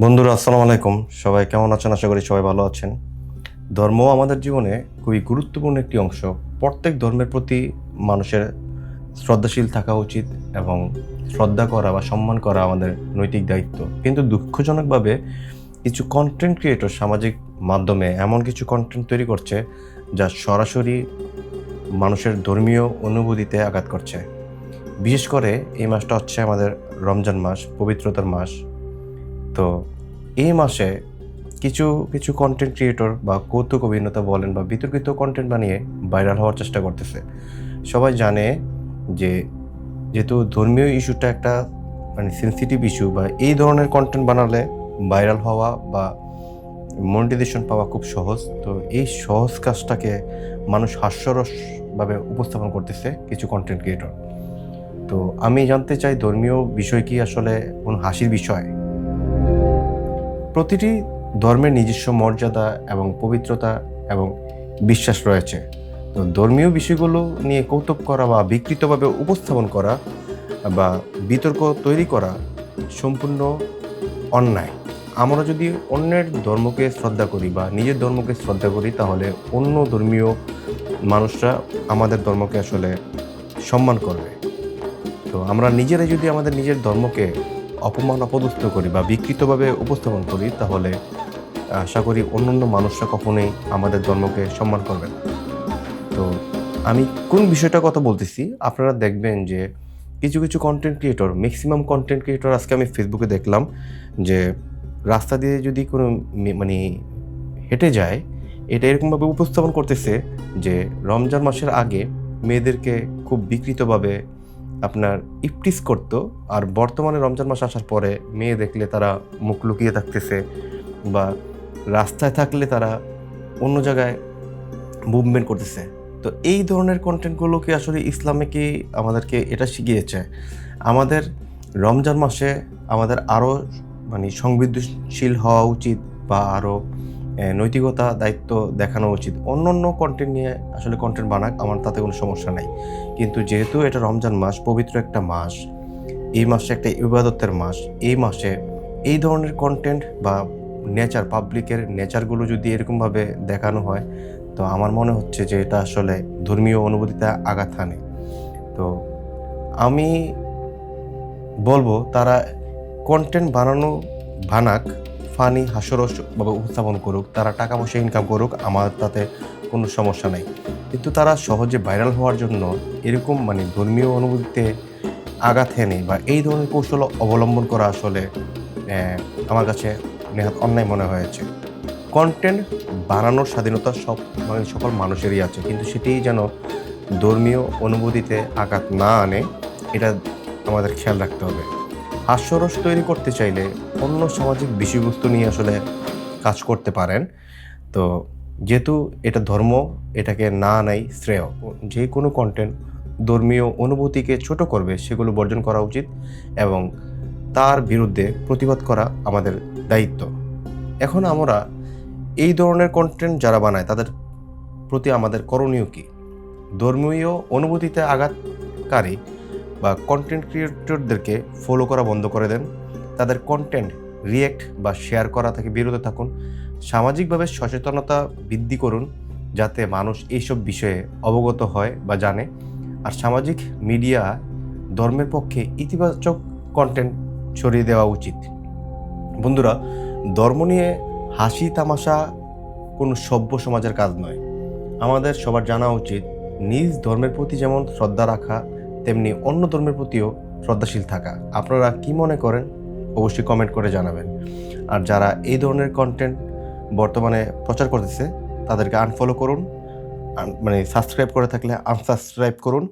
বন্ধুরা, আসসালামু আলাইকুম। সবাই কেমন আছেন? আশা করি সবাই ভালো আছেন। ধর্ম আমাদের জীবনে খুবই গুরুত্বপূর্ণ একটি অংশ। প্রত্যেক ধর্মের প্রতি মানুষের শ্রদ্ধাশীল থাকা উচিত এবং শ্রদ্ধা করা বা সম্মান করা আমাদের নৈতিক দায়িত্ব। কিন্তু দুঃখজনকভাবে কিছু কন্টেন্ট ক্রিয়েটর সামাজিক মাধ্যমে এমন কিছু কন্টেন্ট তৈরি করছে যা সরাসরি মানুষের ধর্মীয় অনুভূতিতে আঘাত করছে। বিশেষ করে এই মাসটা হচ্ছে আমাদের রমজান মাস, পবিত্রতার মাস। তো এই মাসে কিছু কিছু কন্টেন্ট ক্রিয়েটর বা কৌতুক অভিনেতা বলেন বা বিতর্কিত কন্টেন্ট বানিয়ে ভাইরাল হওয়ার চেষ্টা করতেছে। সবাই জানে যে যেহেতু ধর্মীয় ইস্যুটা একটা সেনসিটিভ ইস্যু, বা এই ধরনের কন্টেন্ট বানালে ভাইরাল হওয়া বা মনিটাইজেশন পাওয়া খুব সহজ। তো এই সহজ কাজটাকে মানুষ হাস্যরসভাবে উপস্থাপন করতেছে কিছু কন্টেন্ট ক্রিয়েটর। তো আমি জানতে চাই, ধর্মীয় বিষয় কি আসলে কোনো হাসির বিষয়? প্রতিটি ধর্মের নিজস্ব মর্যাদা এবং পবিত্রতা এবং বিশ্বাস রয়েছে। তো ধর্মীয় বিষয়গুলো নিয়ে কৌতুক করা বা বিকৃতভাবে উপস্থাপন করা বা বিতর্ক তৈরি করা সম্পূর্ণ অন্যায়। আমরা যদি অন্যের ধর্মকে শ্রদ্ধা করি বা নিজের ধর্মকে শ্রদ্ধা করি, তাহলে অন্য ধর্মীয় মানুষরা আমাদের ধর্মকে আসলে সম্মান করবে। তো আমরা নিজেরাই যদি আমাদের নিজের ধর্মকে অপমান অপদস্থ করি বা বিকৃতভাবে উপস্থাপন করি, তাহলে আশা করি অন্যান্য মানুষরা কখনোই আমাদের ধর্মকে সম্মান করবে না। তো আমি কোন বিষয়টার কথা বলতেছি, আপনারা দেখবেন যে কিছু কিছু content creator, maximum content creator, আজকে আমি ফেসবুকে দেখলাম যে রাস্তা দিয়ে যদি কোনো মানে হেঁটে যায়, এটা এরকমভাবে উপস্থাপন করতেছে যে রমজান মাসের আগে মেয়েদেরকে খুব বিকৃতভাবে আপনার ইপটিস করতো, আর বর্তমানে রমজান মাস আসার পরে মেয়ে দেখলে তারা মুখ লুকিয়ে থাকতেছে, বা রাস্তায় থাকলে তারা অন্য জায়গায় মুভমেন্ট করতেছে। তো এই ধরনের কন্টেন্টগুলো কি আসলে ইসলামে কি আমাদেরকে এটা শিখিয়েছে? আমাদের রমজান মাসে আমাদের আরও সংবেদনশীল হওয়া উচিত, বা আরও নৈতিকতা দায়িত্ব দেখানো উচিত। অন্য অন্য কন্টেন্ট নিয়ে আসলে কন্টেন্ট বানাক, আমার তাতে কোনো সমস্যা নাই। কিন্তু যেহেতু এটা রমজান মাস, পবিত্র একটা মাস, এই মাসে একটা ইবাদতের মাস, এই মাসে এই ধরনের কন্টেন্ট বা নেচার, পাবলিকের নেচারগুলো যদি এরকমভাবে দেখানো হয়, তো আমার মনে হচ্ছে যে এটা আসলে ধর্মীয় অনুভূতিতে আঘাত হানে। তো আমি বলবো তারা কন্টেন্ট বানাক, ফানি হাস্যরসভাবে উপস্থাপন করুক, তারা টাকা পয়সা ইনকাম করুক, আমার তাতে কোনো সমস্যা নাই। কিন্তু তারা সহজে ভাইরাল হওয়ার জন্য এরকম ধর্মীয় অনুভূতিতে আঘাত হেনে বা এই ধরনের কৌশল অবলম্বন করা আসলে আমার কাছে নেহাত অন্যায় মনে হয়েছে। কন্টেন্ট বানানোর স্বাধীনতা সকল মানুষেরই আছে, কিন্তু সেটি যেন ধর্মীয় অনুভূতিতে আঘাত না আনে, এটা আমাদের খেয়াল রাখতে হবে। হাস্যরস তৈরি করতে চাইলে অন্য সামাজিক বিষয়বস্তু নিয়ে আসলে কাজ করতে পারেন। তো যেহেতু এটা ধর্ম, এটাকে না আনাই শ্রেয়। যে কোনো কন্টেন্ট ধর্মীয় অনুভূতিকে ছোট করবে সেগুলো বর্জন করা উচিত, এবং তার বিরুদ্ধে প্রতিবাদ করা আমাদের দায়িত্ব। এখন আমরা এই ধরনের কন্টেন্ট যারা বানায় তাদের প্রতি আমাদের করণীয় কী? ধর্মীয় অনুভূতিতে আঘাতকারী বা কন্টেন্ট ক্রিয়েটরদেরকে ফলো করা বন্ধ করে দেন। তাদের কন্টেন্ট রিঅ্যাক্ট বা শেয়ার করা থেকে বিরত থাকুন। সামাজিকভাবে সচেতনতা বৃদ্ধি করুন, যাতে মানুষ এইসব বিষয়ে অবগত হয় বা জানে। আর সামাজিক মিডিয়া ধর্মের পক্ষে ইতিবাচক কন্টেন্ট ছড়িয়ে দেওয়া উচিত। বন্ধুরা, ধর্ম নিয়ে হাসি তামাশা কোনো সভ্য সমাজের কাজ নয়। আমাদের সবার জানা উচিত নিজ ধর্মের প্রতি যেমন শ্রদ্ধা রাখা, তেমনি অন্য ধর্মের প্রতিও শ্রদ্ধাশীল থাকা। আপনারা কি মনে করেন অবশ্যই কমেন্ট করে জানাবেন। আর যারা এই ধরনের কন্টেন্ট বর্তমানে প্রচার করতেছে তাদেরকে আনফলো করুন, সাবস্ক্রাইব করে থাকলে আনসাবস্ক্রাইব করুন।